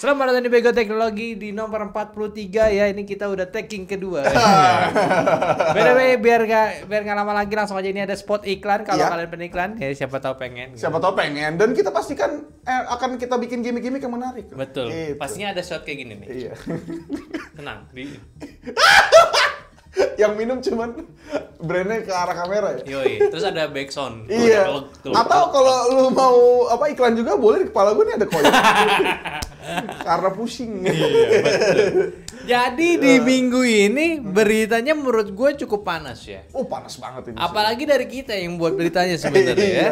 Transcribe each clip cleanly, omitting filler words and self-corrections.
Selamat datang di Bego Teknologi di nomor 43 ya. Ini kita udah tagging kedua. By the way, biar nggak lama lagi langsung aja ini ada spot iklan. Kalau kalian peniklan ya siapa tahu pengen. Siapa tahu pengen, dan kita pastikan akan kita bikin gimmick-gimmick yang menarik. Betul. Gitu. Pastinya ada shot kayak gini nih. Iya. Tenang. Yang minum cuman brandnya ke arah kamera ya. Yoi. Terus ada back sound. Iya. Atau kalau lu mau iklan juga boleh, di kepala gue nih ada koin. Karena pusing. Iya, betul. Jadi di minggu ini beritanya menurut gue cukup panas ya. Oh, panas banget ini. Apalagi dari kita yang buat beritanya sebenarnya ya.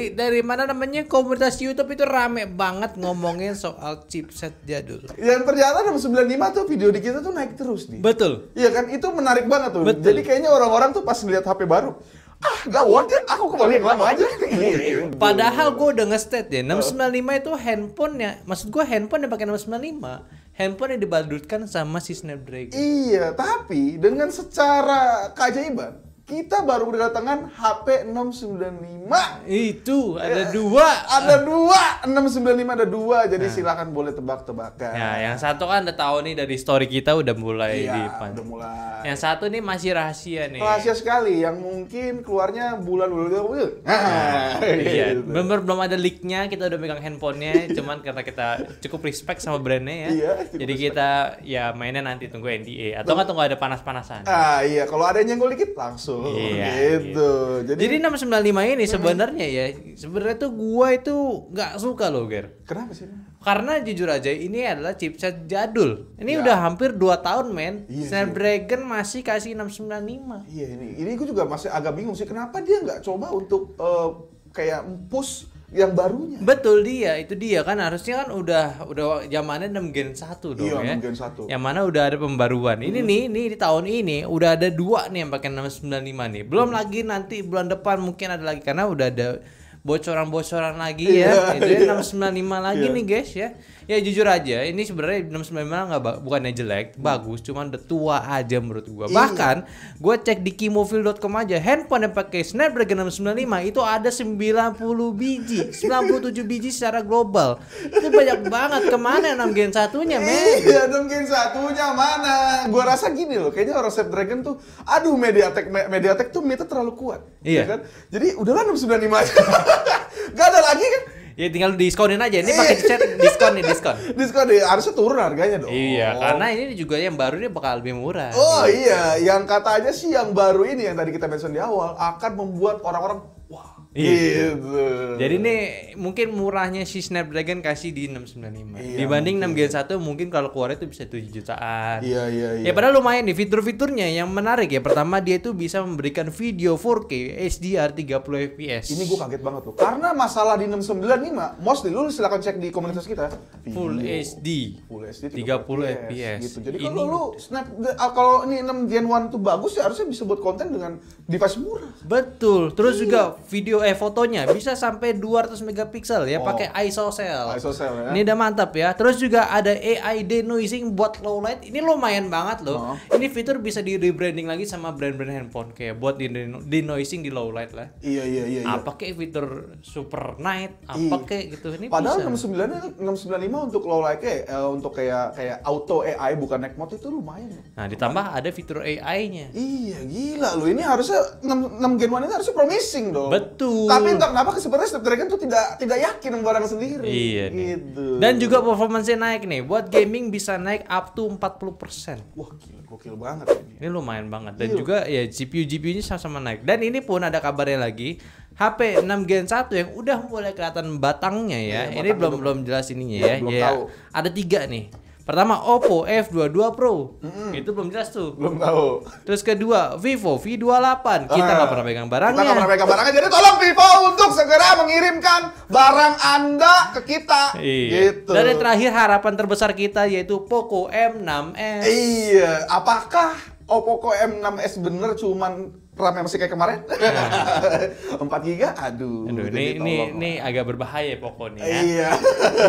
Dari mana namanya komunitas YouTube itu rame banget ngomongin soal chipset jadul. Yang ternyata 695 tuh video di kita tuh naik terus nih. Betul. Iya kan, itu menarik banget tuh. Betul. Jadi kayaknya orang-orang tuh pas lihat HP baru, gak worth it, aku kembali yang lama aja. Padahal gue udah nge-state ya, 695 itu handphonenya, maksud gue handphone yang pakai 695, handphone yang dibadutkan sama si Snapdragon. Iya, tapi dengan secara keajaiban, kita baru kedatangan HP 695. Itu ada dua. Ada dua, 695 ada dua, jadi silakan boleh tebak-tebakan. Ya, yang satu kan udah tahu nih dari story kita udah mulai Iya, udah mulai. Yang satu nih masih rahasia nih. Rahasia sekali, yang mungkin keluarnya bulan-bulan. Iya, Gitu. belum ada leaknya, kita udah megang handphonenya, cuman karena kita cukup respect sama brandnya ya. Iya, Jadi kita ya mainnya nanti tunggu NDA atau nggak tunggu ada panas-panasan. Iya, kalau ada yang nyenggol dikit langsung. Iya, Gitu. Jadi 695 ini sebenarnya ya, sebenarnya tuh gua itu nggak suka loh, Ger. Kenapa sih? Karena jujur aja ini adalah chipset jadul. Ini Ya. udah hampir 2 tahun, men. Iya sih. Snapdragon masih kasih 695. Iya, ini gue juga masih agak bingung sih, kenapa dia nggak coba untuk kayak push yang barunya. Betul, itu dia kan harusnya kan udah zamannya 6 Gen 1 dong Iya, ya. 6 Gen 1. Yang mana udah ada pembaruan. Ini nih di tahun ini udah ada 2 nih yang pakai 695 nih. Belum lagi nanti bulan depan mungkin ada lagi karena udah ada bocoran-bocoran lagi ya. Itu ya 695 lagi nih guys ya. Ya jujur aja ini sebenarnya 695 bukannya jelek, bagus, cuman udah tua aja menurut gua. Bahkan gua cek di kimofil.com aja, handphone yang pakai Snapdragon 695 itu ada 90 biji, 97 biji secara global. Itu banyak banget. Kemana 6 Gen 1-nya, men? Iya, 6 Gen 1-nya mana? Gua rasa gini loh, kayaknya orang Snapdragon tuh, aduh Mediatek tuh mita terlalu kuat. Iya. Ya kan? Jadi udahlah 695 aja. Gak ada lagi kan? Ya tinggal diskonin aja. Ini pakai chat diskon. Diskon deh, harusnya turun harganya dong. Iya, karena ini juga yang baru ini bakal lebih murah. Oh iya, yang katanya sih yang baru ini yang tadi kita mention di awal akan membuat orang-orang wah. Iya. Gitu. Jadi ini mungkin murahnya si Snapdragon kasih di 695. Iya, Dibanding 6 Gen 1 mungkin kalau keluar itu bisa 7 jutaan. Iya. Ya padahal lumayan nih fitur-fiturnya yang menarik ya. Pertama dia itu bisa memberikan video 4K HDR 30 fps. Ini gue kaget banget tuh. Karena masalah di 695, mostly lu silakan cek di komunitas kita. Full Video. HD. Full HD 30 fps. gitu. Jadi Ini- kalau lu kalau ini 6 Gen 1 tuh bagus ya harusnya bisa buat konten dengan device murah. Betul. Terus juga fotonya bisa sampai 200 megapiksel ya, pakai ISOCELL. ISOCELL ya. Ini udah mantap ya. Terus juga ada AI denoising buat low light. Ini lumayan banget loh. Ini fitur bisa di rebranding lagi sama brand-brand handphone kayak buat denoising di low light lah. Iya. Apa kayak fitur super night, apa kayak gitu. Ini Padahal bisa. 695 untuk low light untuk kayak auto AI bukan night mode itu lumayan. Nah, ditambah ada fitur AI-nya. Iya, gila lu. Ini harusnya 6 Gen 1 ini harusnya promising dong. Betul. Tapi entah kenapa sebenarnya Snapdragon tuh tidak yakin dengan barang sendiri. Iya nih. Gitu. Dan juga performance-nya naik nih. Buat gaming bisa naik up to 40%. Wah, gila, gokil banget ini. Ini lumayan banget. Dan Iya. juga ya GPU-nya sama-sama naik. Dan ini pun ada kabarnya lagi. HP 6 Gen 1 yang udah mulai kelihatan batangnya ya. Iya, Ini batangnya belum jelas ininya ya. Belum Ya, tahu. ada 3 nih. Pertama Oppo F22 Pro. Itu belum jelas tuh. Belum tahu. Terus kedua Vivo V28. Kita nggak pernah pegang Kita nggak pernah barangnya. pegang barangnya, jadi tolong Vivo untuk segera mengirimkan barang Anda ke kita. Iya. Gitu. Dan yang terakhir harapan terbesar kita yaitu Poco M6s. Iya, apakah Oppo M6s bener cuman RAM masih kayak kemarin? 4 GB? Aduh. Aduh, jadi tolong. ini agak berbahaya pokoknya ya. Iya.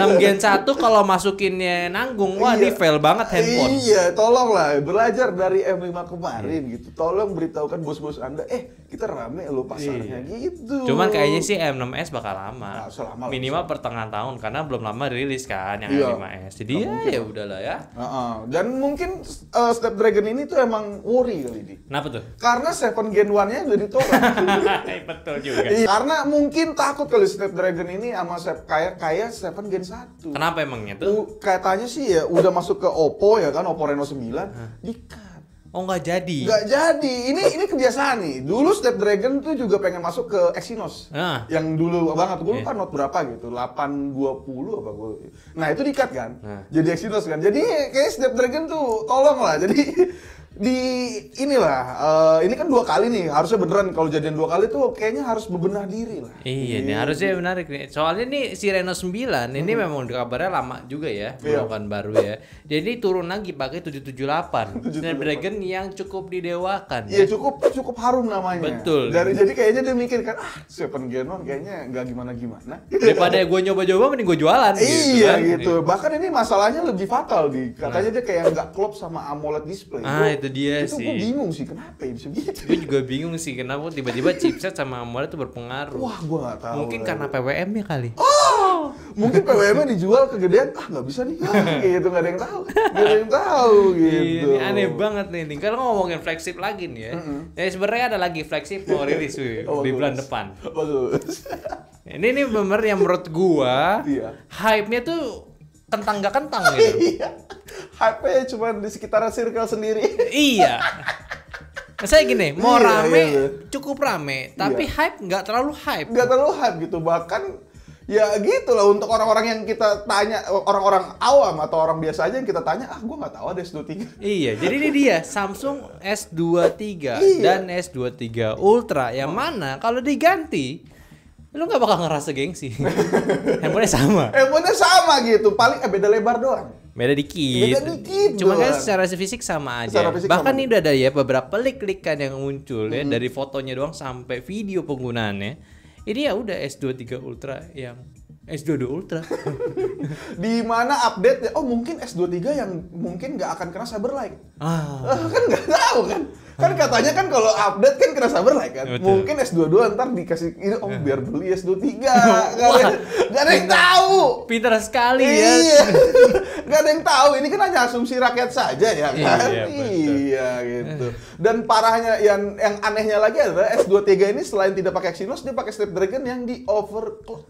6 Gen 1 kalau masukinnya nanggung, wah ini fail banget handphone. Iya, tolonglah belajar dari M5 kemarin gitu. Tolong beritahukan bos-bos Anda, kita rame lo pasarnya gitu. Cuman kayaknya sih M6s bakal lama. Nah, selama Minimal pertengahan tahun karena belum lama rilis kan yang Iya. M5s. Jadi ya udahlah ya. Dan mungkin Snapdragon ini tuh emang worry kali ini. Kenapa tuh? Karena 7 Gen 1-nya udah ditolak. Betul juga. Iya, karena mungkin takut kali Snapdragon ini sama kayak 7 Gen 1. Kenapa emangnya tuh? Katanya sih ya udah masuk ke Oppo ya kan, Oppo Reno 9 di-cut. Oh nggak jadi. Nggak jadi. Ini kebiasaan nih. Dulu Snapdragon tuh juga pengen masuk ke Exynos. Yang dulu banget. Gue lupa note berapa gitu. 820 apa gue. Nah itu di-cut kan. Jadi Exynos kan. Jadi kayak Snapdragon tuh tolong lah. Jadi ini kan 2 kali nih, harusnya beneran kalau jadian 2 kali tuh kayaknya harus bebenah diri lah. Iya nih, harusnya menarik nih. Soalnya nih si Reno 9 ini memang kabarnya lama juga ya, bukan baru ya. Jadi turun lagi pakai 778. Snapdragon yang cukup didewakan. Iya, cukup harum namanya. Betul. Jadi kayaknya dia mikir kan, 7 Gen 1 kayaknya nggak gimana-gimana. Daripada gue nyoba-nyoba mending gue jualan Iya kan. gitu. Bahkan ini masalahnya lebih fatal di. Katanya dia kayak nggak klop sama AMOLED display. Itu dia itu sih. Gue bingung sih kenapa ya bisa gitu. Gue juga bingung sih kenapa tiba-tiba chipset sama AMOLED itu berpengaruh. Wah, gue nggak tahu. Mungkin karena PWM-nya kali. Mungkin PWM-nya dijual kegedean, nggak bisa nih. Gitu, nggak ada yang tahu. Nggak ada yang tahu gitu. Ini aneh banget nih. Kalau ngomongin flagship lagi nih ya. Ya sebenarnya ada lagi flagship mau rilis di bulan depan. Bagus. Ini bener yang menurut gua hype-nya tuh kentang gak kentang gitu. Iya. Hype-nya cuma di sekitar circle sendiri. Iya. Saya gini, mau Iya, rame, iya. cukup rame, tapi hype nggak terlalu hype. Nggak terlalu hype gitu, bahkan ya gitu lah untuk orang-orang yang kita tanya, orang-orang awam atau orang biasa aja yang kita tanya, gua nggak tahu ada S23. Iya, jadi ini dia Samsung S23 dan S23 Ultra yang mana kalau diganti lu nggak bakal ngerasa gengsi. Handphonenya sama. Handphonenya sama gitu, paling beda lebar doang. Beda dikit. Cuma kan secara fisik sama aja. Bahkan ini udah ada ya beberapa klik-klikan yang muncul ya dari fotonya doang sampai video penggunaannya. Ini ya udah S23 Ultra yang S22 Ultra. Di mana update ya? Oh mungkin S23 yang mungkin nggak akan kena Cyberlight. Kan nggak tahu kan. Kan katanya kan kalau update kan kena Cyberlight kan. Betul. Mungkin S22 ntar dikasih ini biar beli S23. Gak ada yang tahu. Pintar sekali ya. Iya. Gak ada yang tahu. Ini kan hanya asumsi rakyat saja ya kan. Iya, Gitu. Dan parahnya yang anehnya lagi adalah S23 ini selain tidak pakai Exynos dia pakai Snapdragon yang di overclock.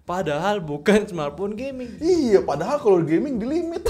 Padahal bukan smartphone gaming. Iya, padahal kalau gaming di limit.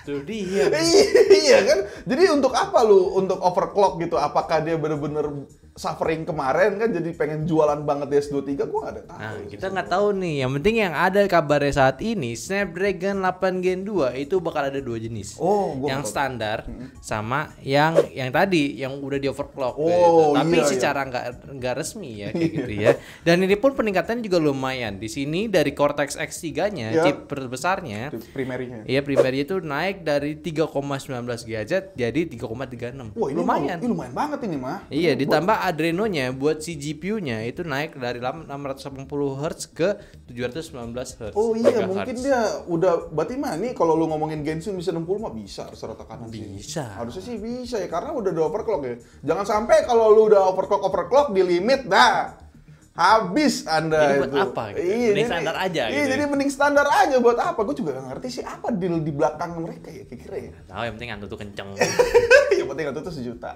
Itu dia. Iya kan? Jadi untuk apa lu untuk overclock gitu? Apakah dia bener-bener suffering kemarin kan jadi pengen jualan banget di S23? Gua nggak ada tahu. Nah, kita nggak tahu nih. Yang penting yang ada kabarnya saat ini Snapdragon 8 Gen 2 itu bakal ada 2 jenis. Yang standar sama yang tadi yang udah di overclock gitu. Tapi secara nggak resmi ya kayak gitu ya. Dan ini pun peningkatannya juga lumayan. Di sini dari Cortex X3-nya, chip terbesarnya, primerinya. Iya, primerinya itu naik dari 3,19 GHz jadi 3,36. Wah, ini lumayan. Ini lumayan banget ini mah. Iya, ditambah Adreno-nya buat si GPU-nya itu naik dari 680 Hz ke 719 Hz. Oh iya, mungkin dia udah berarti mah nih kalau lu ngomongin Genshin bisa 60 mah bisa rata kanan sih. Bisa. Harusnya sih bisa ya karena udah overclock ya. Jangan sampai kalau lu udah overclock di limit dah. Habis Anda jadi buat itu. apa gitu? Mending standar aja Iya, gitu. jadi mending standar aja buat apa? Gue juga gak ngerti sih apa deal di belakang mereka ya kira-kira ya. Tahu yang penting Antutu kenceng. Yang penting itu tuh 1 juta.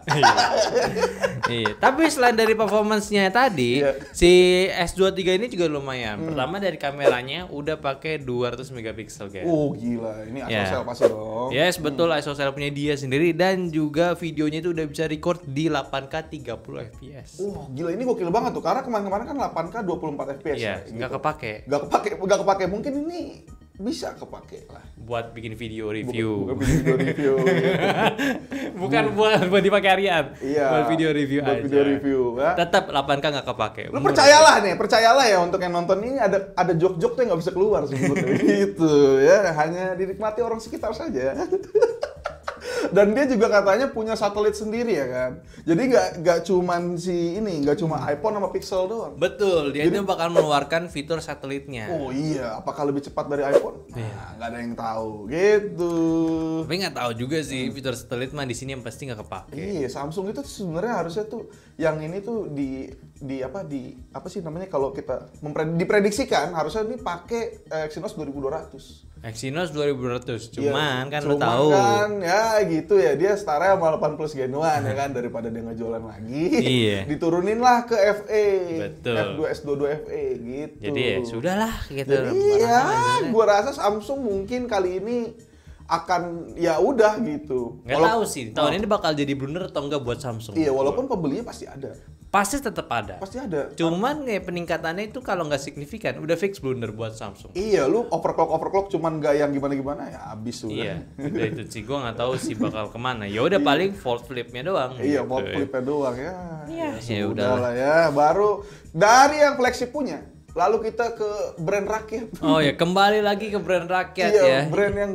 Iya, tapi selain dari performance-nya tadi, si S23 ini juga lumayan. Pertama dari kameranya udah pakai 200 megapiksel guys. Oh gila, ini ISO pasti dong. Yes, betul ISO punya dia sendiri dan juga videonya itu udah bisa record di 8K 30 fps. Oh gila, ini gokil banget tuh karena kemarin-kemarin kan 8K 24 fps ya. Iya, nggak kepake. Nggak kepake. Mungkin ini bisa kepake lah. Buat bikin video review. Bukan video review. Bukan buat dipakai harian. Iya. Buat video review buat aja. Video review. Ya. Tetap 8K nggak kepake. Lu percayalah ya untuk yang nonton ini ada jok-jok tuh yang nggak bisa keluar sebetulnya. Gitu ya, hanya dinikmati orang sekitar saja. Dan dia juga katanya punya satelit sendiri ya kan. Jadi nggak cuman nggak cuma iPhone sama Pixel doang. Betul, dia itu bakal mengeluarkan fitur satelitnya. Oh iya, apakah lebih cepat dari iPhone? Nah, nggak ada yang tahu gitu. Tapi nggak tahu juga sih fitur satelit mah di sini yang pasti nggak kepake. Iya, Samsung itu sebenarnya harusnya tuh yang ini tuh di apa sih namanya kalau kita diprediksikan harusnya ini pakai Exynos 2200. Exynos 2200, cuman kan lo tahu kan ya gitu ya, dia setara sama 8 Plus Gen 1 ya kan, daripada dia ngejualan lagi. Iya. Diturunin lah ke FE. Betul. F2S22 FE gitu. Jadi ya sudahlah gitu. Jadi ya gua rasa Samsung mungkin kali ini akan ya udah gitu. Nggak tahu sih, tahun ini bakal jadi blunder atau enggak buat Samsung. Iya, walaupun pembelinya pasti ada. Pasti tetap ada. Pasti ada. Cuman kayak peningkatannya itu kalau nggak signifikan, udah fix blunder buat Samsung. Iya, lu overclock cuman nggak yang gimana ya habis udah. Iya, udah itu sih gua nggak tahu sih bakal kemana. Ya udah paling fold flipnya doang. Iya, gitu. fold flipnya doang ya. Iya, ya udah lah ya. Baru dari yang flagship punya. Lalu kita ke brand rakyat. Oh ya, kembali lagi ke brand rakyat iya, ya. Brand yang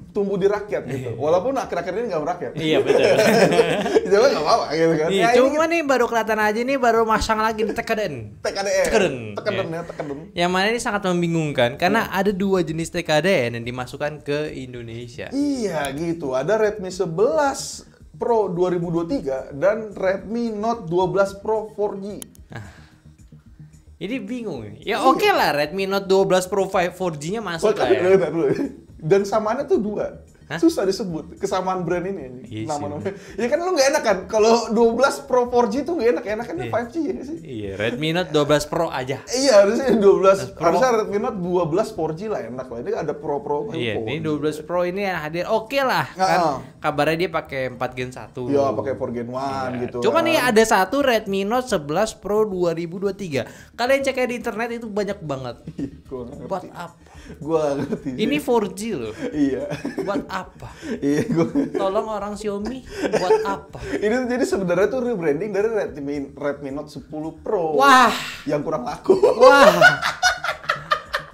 tumbuh di rakyat gitu. Walaupun akhir-akhir ini nggak merakyat. Iya betul. Jadi nggak apa-apa gitu kan. Iya, Ya, cuma nih baru kelihatan aja nih baru masang lagi di TKDN. TKDN. Yang mana ini sangat membingungkan karena ada 2 jenis TKDN yang dimasukkan ke Indonesia. Iya gitu. Ada Redmi 11 Pro 2023 dan Redmi Note 12 Pro 4G. Ini bingung. Ya oke lah, Redmi Note 12 Pro 4G-nya masuk lah ya. Dan samaannya tuh 2. Hah? Susah disebut kesamaan brand ini. Nama-namanya. Ya kan lu nggak enak kan? Kalau 12 Pro 4G tuh nggak enak. Enakannya 5G ya sih? Iya, Redmi Note 12 Pro aja. Iya, harusnya 12. Harusnya Redmi Note 12 4G lah enak lah. Ini ada Pro. Iya, ini 12 Pro ini yang hadir. Oke lah. Kan kabarnya dia pakai 4 Gen 1. Iya, pakai 4 Gen 1 gitu. Cuman nih ada satu Redmi Note 11 Pro 2023. Kalian cek aja di internet itu banyak banget. Buat apa? Gua ngerti. Ini 4G loh. Iya. Buat apa? Iya, tolong orang Xiaomi buat apa? Ini jadi sebenarnya tuh rebranding dari Redmi Note 10 Pro. Wah, yang kurang laku. Wah.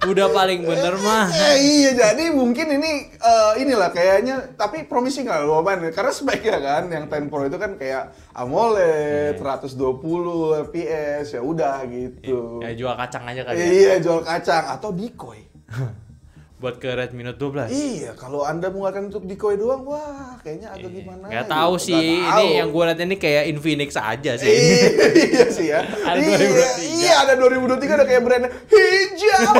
Udah paling bener mah. Iya, jadi mungkin ini inilah kayaknya, tapi promising lah lumayan karena speknya kan yang 10 Pro itu kan kayak AMOLED, 120 fps ya udah gitu. Ya jual kacang aja kan. Iya, jual kacang atau decoy. Buat ke Redmi Note 12. Iya, kalau Anda menggunakan untuk decoy doang, wah kayaknya agak gimana. Nggak tahu gitu. sih, ini yang gue lihat ini kayak Infinix aja sih. Iya sih ya. Iya, ada 2023 ada kayak brand hijau.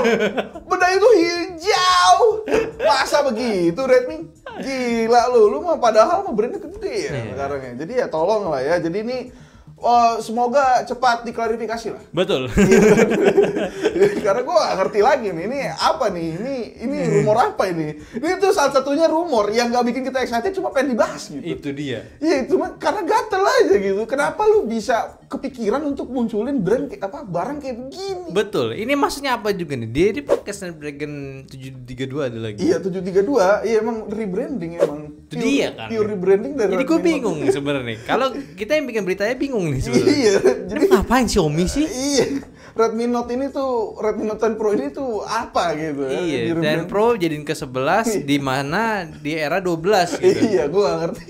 Benda itu hijau. Masa begitu Redmi? Gila lu mah padahal mah brandnya gede ya sekarang ya. Jadi ya tolong lah ya. Jadi ini semoga cepat diklarifikasi lah. Betul. Karena gue gak ngerti lagi nih, ini apa nih? Ini rumor apa ini? Ini tuh salah satunya rumor yang gak bikin kita excited, cuma pengen dibahas gitu. Itu dia. Iya, cuma karena gatel aja gitu. Kenapa lu bisa kepikiran untuk munculin brand barang kayak begini? Betul. Ini maksudnya apa juga nih? Dia pakai Snapdragon 732 ada lagi. Iya, 732. Iya, emang rebranding emang. Itu dia kan. Pure rebranding dari. Jadi gue bingung sebenarnya. Kalau kita yang bikin beritanya bingung nih sebenarnya. Iya, jadi ngapain Xiaomi sih? Iya. Redmi Note ini tuh, Redmi Note 10 Pro ini tuh apa gitu ya? Iya, 10 Pro jadiin ke 11 di mana di era 12 gitu. Iya, gue gak ngerti.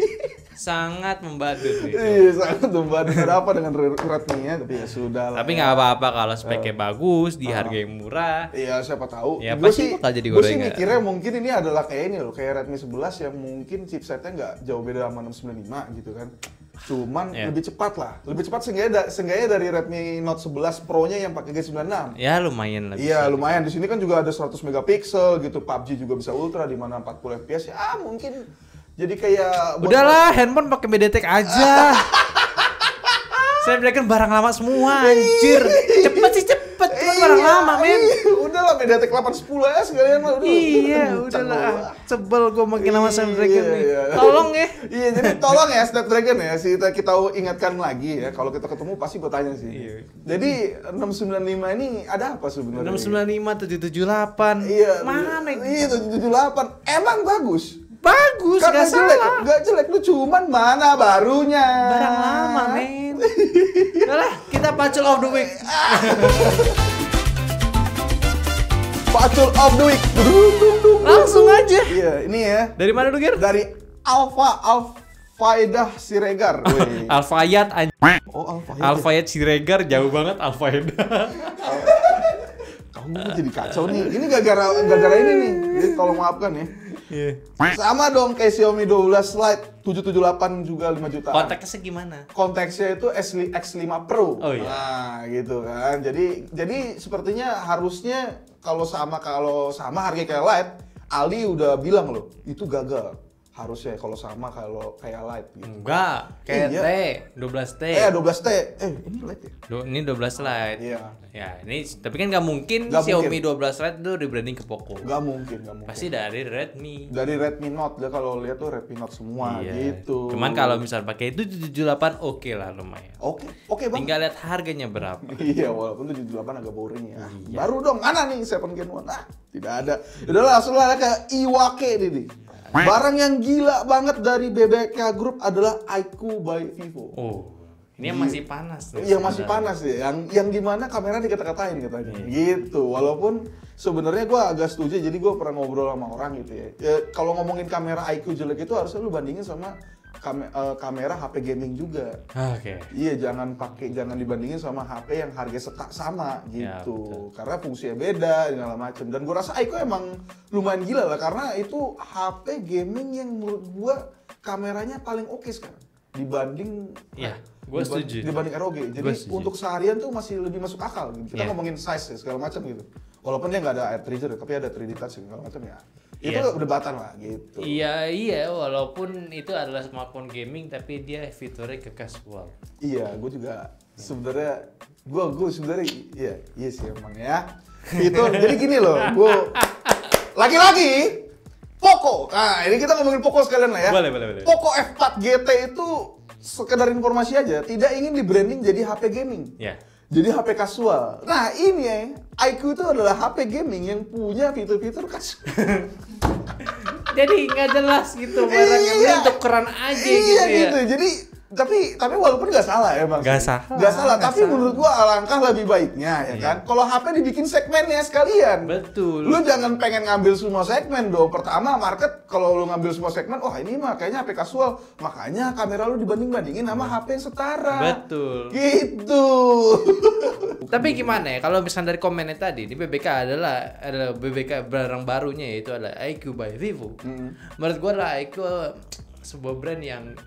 Sangat membadut gitu. Iya, sangat membadut. Ada apa dengan Redmi-nya, tapi ya sudah lah. Tapi nggak apa-apa kalau speknya bagus, di harga yang murah. Iya, siapa tahu. Ya pasti bakal jadi gorengan. Gue sih mikirnya mungkin ini adalah kayak ini loh, kayak Redmi 11 yang mungkin chipsetnya nggak jauh beda sama 695 gitu kan. Cuman lebih cepat lah. Lebih cepat seenggaknya dari Redmi Note 11 Pro-nya yang pakai G96. Ya lumayan lah. Iya, lumayan. Di sini kan juga ada 100 megapiksel gitu. PUBG juga bisa ultra di mana 40 fps. Ya mungkin jadi kayak udahlah, handphone pakai MediaTek aja. Snapdragon barang lama semua, anjir. Cepet sih cepet, cuma barang lama, men. Udahlah MediaTek 810 aja sekalian lah udah. Iya, udahlah. Sebel gue makin lama Snapdragon nih. Tolong ya. Iya, jadi tolong ya Snapdragon ya. Kita ingatkan lagi ya. Kalau kita ketemu pasti gue tanya sih. Iya. Jadi 695 ini ada apa sebenarnya? 695 778. Iya. Mana itu? Iya, 778. Emang bagus. Bagus, gak jelek, salah. Gak jelek, lu cuman mana barunya. Barang lama, men. Udah kita Pacul of the Week. Pacul of the Week. Langsung aja. Iya, ini ya. Dari mana lu, Gir? Dari Alfaedah Siregar. Alfayat Oh, Alfayat Siregar jauh banget Alfaedah. Kamu jadi kacau nih. Ini gara-gara ini nih. Jadi tolong maafkan ya. Yeah. Sama dong kayak Xiaomi 12 Lite 778 juga 5 jutaan. Konteksnya gimana? Konteksnya itu X5 Pro. Oh iya. Nah, gitu kan. Jadi sepertinya harusnya kalau sama harga kayak Lite, Ali udah bilang loh, itu gagal. Harusnya kalau sama kalau kayak Lite gitu. Enggak, kayak T, 12T. 12T. Ini Lite ya? Ini 12 Lite. Iya. Ya, ini tapi kan nggak mungkin Xiaomi 12 Lite itu rebranding ke Poco. Nggak mungkin. Pasti dari Redmi. Dari Redmi Note, dia kalau lihat tuh Redmi Note semua gitu. Cuman kalau misal pakai itu 778 oke lah lumayan. Oke Bang. Tinggal lihat harganya berapa. Iya, walaupun 778 agak boring ya. Iya. Baru dong, mana nih 7 Gen 1? Tidak ada. Udah langsung lah ke Iwake nih. Barang yang gila banget dari BBK Group adalah iQOO by Vivo. Oh, ini yang masih panas. Yang masih panas ya, yang gimana kamera dikata-katain katanya. Gitu, walaupun sebenarnya gue agak setuju, jadi gue pernah ngobrol sama orang gitu ya. Kalau ngomongin kamera iQOO jelek itu harusnya lu bandingin sama kamera HP gaming juga. Oke. Iya, jangan dibandingin sama HP yang harga sama gitu. Ya, karena fungsinya beda segala macam. Dan gue rasa iQOO emang lumayan gila lah karena itu HP gaming yang menurut gue kameranya paling oke sekarang dibanding dibanding ROG. Jadi untuk seharian tuh masih lebih masuk akal gitu. Kita ngomongin size segala macam gitu. Walaupun dia nggak ada air trigger tapi ada 3D touch segala macam ya. Itu perdebatan lah gitu. Iya, walaupun itu adalah smartphone gaming tapi dia fiturnya ke casual. Iya, gue juga sebenarnya gue sebenarnya iya sih emang ya. Fitur jadi gini loh, gue lagi-lagi Poco. Nah, ini kita ngomongin Poco sekalian lah ya. Boleh. Poco F4 GT itu sekedar informasi aja, tidak ingin di-branding jadi HP gaming. Iya. Jadi HP kasual. Nah, ini ya, iQOO itu adalah HP gaming yang punya fitur-fitur kasual. Jadi nggak jelas gitu barangnya, untuk keren aja gitu. Jadi tapi walaupun nggak salah ya Bang. Nggak salah. Tapi menurut gua alangkah lebih baiknya ya kan. Kalau HP dibikin segmennya sekalian. Betul. Lu jangan pengen ngambil semua segmen dong. Pertama market kalau lu ngambil semua segmen, ini mah kayaknya HP kasual. Makanya kamera lu dibanding-bandingin sama HP yang setara. Betul. Gitu. Tapi gimana ya kalau misalnya dari komennya tadi, di BBK adalah BBK barang barunya yaitu adalah iQOO by Vivo. Menurut gua lah iQOO sebuah brand yang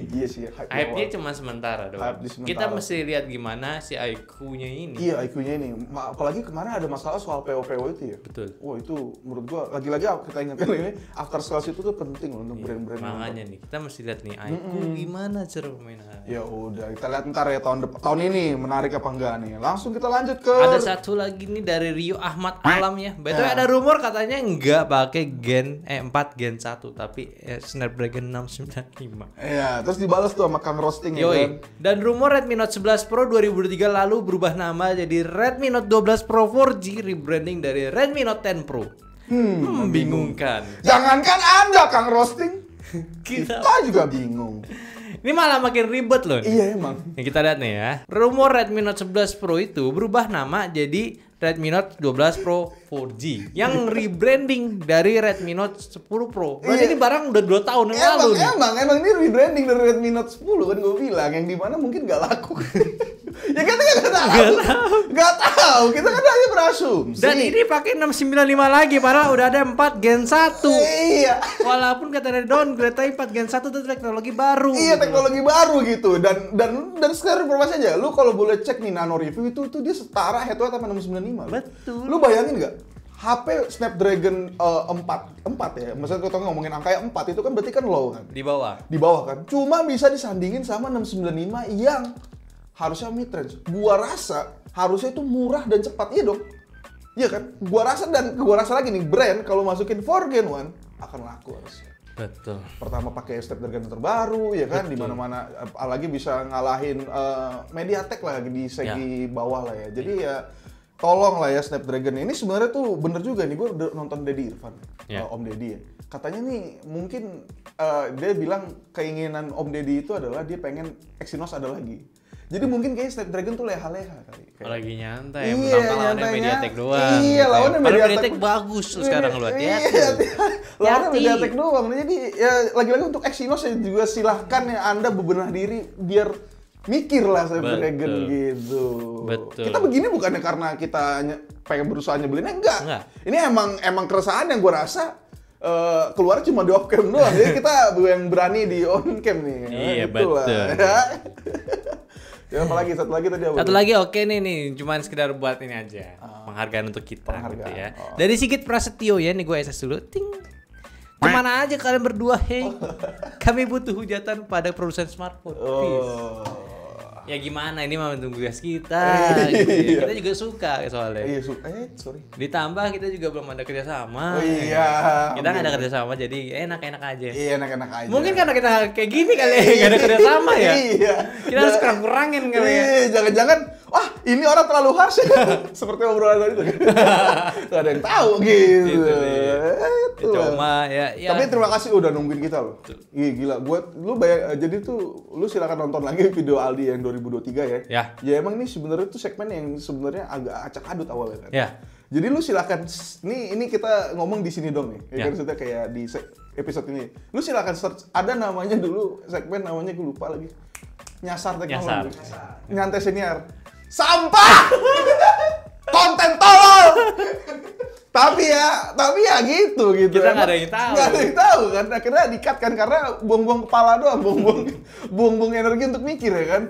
iya sih, hype-nya cuma sementara doang. Kita mesti lihat gimana si iQOO-nya ini. Iya, iQOO-nya ini. Apalagi kemarin ada masalah soal PO itu ya. Betul. Wah, itu menurut gua lagi-lagi kita ingatkan ini after sales itu tuh penting loh untuk brand-brand. Makanya nih, kita mesti lihat nih iQOO gimana cara mainnya. Ya udah, kita lihat ntar ya tahun ini menarik apa enggak nih. Langsung kita lanjut ke ada satu lagi nih dari Rio Ahmad Alam ya. Betul ada rumor katanya enggak pakai 4 Gen 1 tapi Snapdragon 695. Iya, terus dibalas tuh sama Kang Roasting ya kan. Dan rumor Redmi Note 11 Pro 2023 lalu berubah nama jadi Redmi Note 12 Pro 4G, rebranding dari Redmi Note 10 Pro. Membingungkan. Jangankan Anda Kang Roasting, kita juga bingung. Ini malah makin ribet loh. Iya emang. Yang kita lihat nih ya. Rumor Redmi Note 11 Pro itu berubah nama jadi Redmi Note 12 Pro 4G yang rebranding dari Redmi Note 10 Pro. Berarti ini barang udah 2 tahun yang lalu nih. Emang ini rebranding dari Redmi Note 10 kan gue bilang, yang dimana mungkin gak laku. Ya kita nggak tahu. Kita kan hanya berasumsi. Dan ini pakai 695 lagi, padahal udah ada 4 Gen 1. Iya. Walaupun kata dari downgrade, tapi 4 Gen 1 itu teknologi baru. Iya, gitu. Teknologi baru gitu. Dan sekarang informasi aja, lu kalau boleh cek nih Nano Review itu dia setara head to head sama 695. Betul. Lu bayangin nggak? HP Snapdragon 4 ya, maksudnya kita ngomongin angka 4 itu kan berarti kan low kan? Di bawah kan? Cuma bisa disandingin sama 695 yang harusnya mid range. Gua rasa harusnya itu murah dan cepat, iya dong? Iya kan? Gua rasa lagi nih, brand kalau masukin 4 Gen 1 akan laku harusnya. Betul. Pertama pakai Snapdragon terbaru, ya kan? Di mana-mana, apalagi bisa ngalahin MediaTek lah di segi bawah lah ya. Jadi ya tolong lah ya Snapdragon ini sebenarnya tuh bener juga nih, gue udah nonton Deddy Irfan, Om Deddy ya. Katanya nih mungkin dia bilang keinginan Om Deddy itu adalah dia pengen Exynos ada lagi. Jadi mungkin kayak Snapdragon tuh leha-leha kali. Lagi nyantai, lawannya MediaTek doang. Iya, lawannya MediaTek bagus tuh sekarang lu hati-hati. Lawannya MediaTek doang. Jadi ya lagi-lagi untuk Exynos saya juga silahkan ya Anda bebenah diri biar mikir lah Snapdragon gitu. Betul. Kita begini bukannya karena kita pengen berusaha nyebelin, enggak. Ini emang keresahan yang gue rasa keluar cuma di off cam doang. Jadi kita yang berani di on cam nih. Iya, betul. Ya, apalagi satu lagi tadi apa? Satu lagi oke nih, cuman sekedar buat ini aja. Penghargaan untuk kita gitu ya. Dari Sigit Prasetyo ya, nih gue SS dulu. Ting. Kemana aja kalian berdua, hey? Kami butuh hujatan pada produsen smartphone. Peace. Ya gimana, ini mah tugas kita gitu ya. Kita juga suka soalnya. Iya, sorry. Ditambah kita juga belum ada kerjasama. Oh, iya. Kita nggak ada kerjasama, jadi enak-enak aja. Iya, enak-enak aja. Mungkin karena kita kayak gini kali ya, nggak ada kerjasama ya. Iya. Kita harus kurang-kurangin kali ya. Iya, jangan-jangan, wah ini orang terlalu harsh ya. Seperti obrolan tadi tuh. Gak ada yang tahu gitu. Cuma ya. Tapi terima kasih udah nungguin kita loh. Gila, lu jadi tuh lu silakan nonton lagi video Aldi yang 2023 ya. Ya emang ini sebenarnya tuh segmen yang sebenarnya agak acak-adut awalnya kan. Ya. Jadi lu silakan ini kita ngomong di sini dong nih. Ya kan sudah kayak di episode ini. Lu silakan search, ada namanya dulu segmen namanya gue lupa lagi. Nyasar teknologi. Nyantai senior. Sampah. Konten tolol. Tapi ya gitu. Kita nggak ada yang tahu. Nggak ada yang tahu kan. Akhirnya di-cut kan karena buang-buang kepala doang, buang-buang energi untuk mikir ya kan.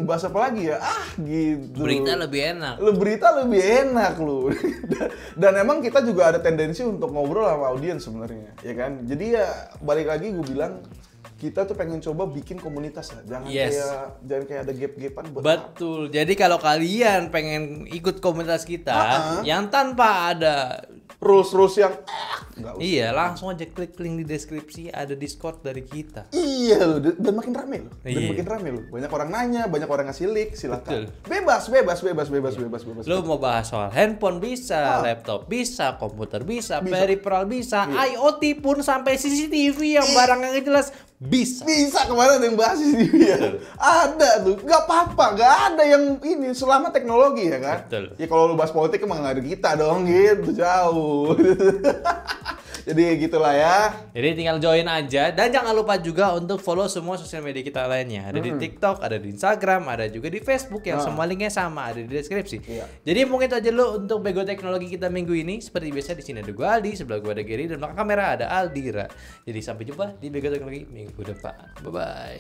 Bahas apa lagi ya? Gitu. Berita lebih enak. Berita lebih enak lu. Dan emang kita juga ada tendensi untuk ngobrol sama audiens sebenarnya, ya kan. Jadi ya balik lagi gue bilang kita tuh pengen coba bikin komunitas lah, jangan kayak ada gap-gapan. Betul. Jadi kalau kalian pengen ikut komunitas kita yang tanpa ada rules yang iya, langsung aja klik link di deskripsi, ada Discord dari kita. Iya loh, dan makin rame loh. Banyak orang nanya, banyak orang ngasih link, silakan. Bebas. Lo mau bahas soal handphone bisa, laptop bisa, komputer bisa, peripheral bisa, IoT pun sampai CCTV yang barang yang jelas bisa. Kemarin ada yang bahas CCTV ya. Ada tuh, nggak apa-apa, nggak ada yang ini selama teknologi ya kan. Betul. Ya kalau lu bahas politik emang nggak ada kita dong gitu, jauh. Jadi gitulah ya. Jadi tinggal join aja dan jangan lupa juga untuk follow semua sosial media kita lainnya. Ada di TikTok, ada di Instagram, ada juga di Facebook yang semua linknya sama, ada di deskripsi. Jadi mungkin itu aja lo untuk Bego Teknologi kita minggu ini. Seperti biasa di sini ada gue Aldi, sebelah gue ada Gary dan belakang kamera ada Aldira. Jadi sampai jumpa di Bego Teknologi minggu depan. Bye bye.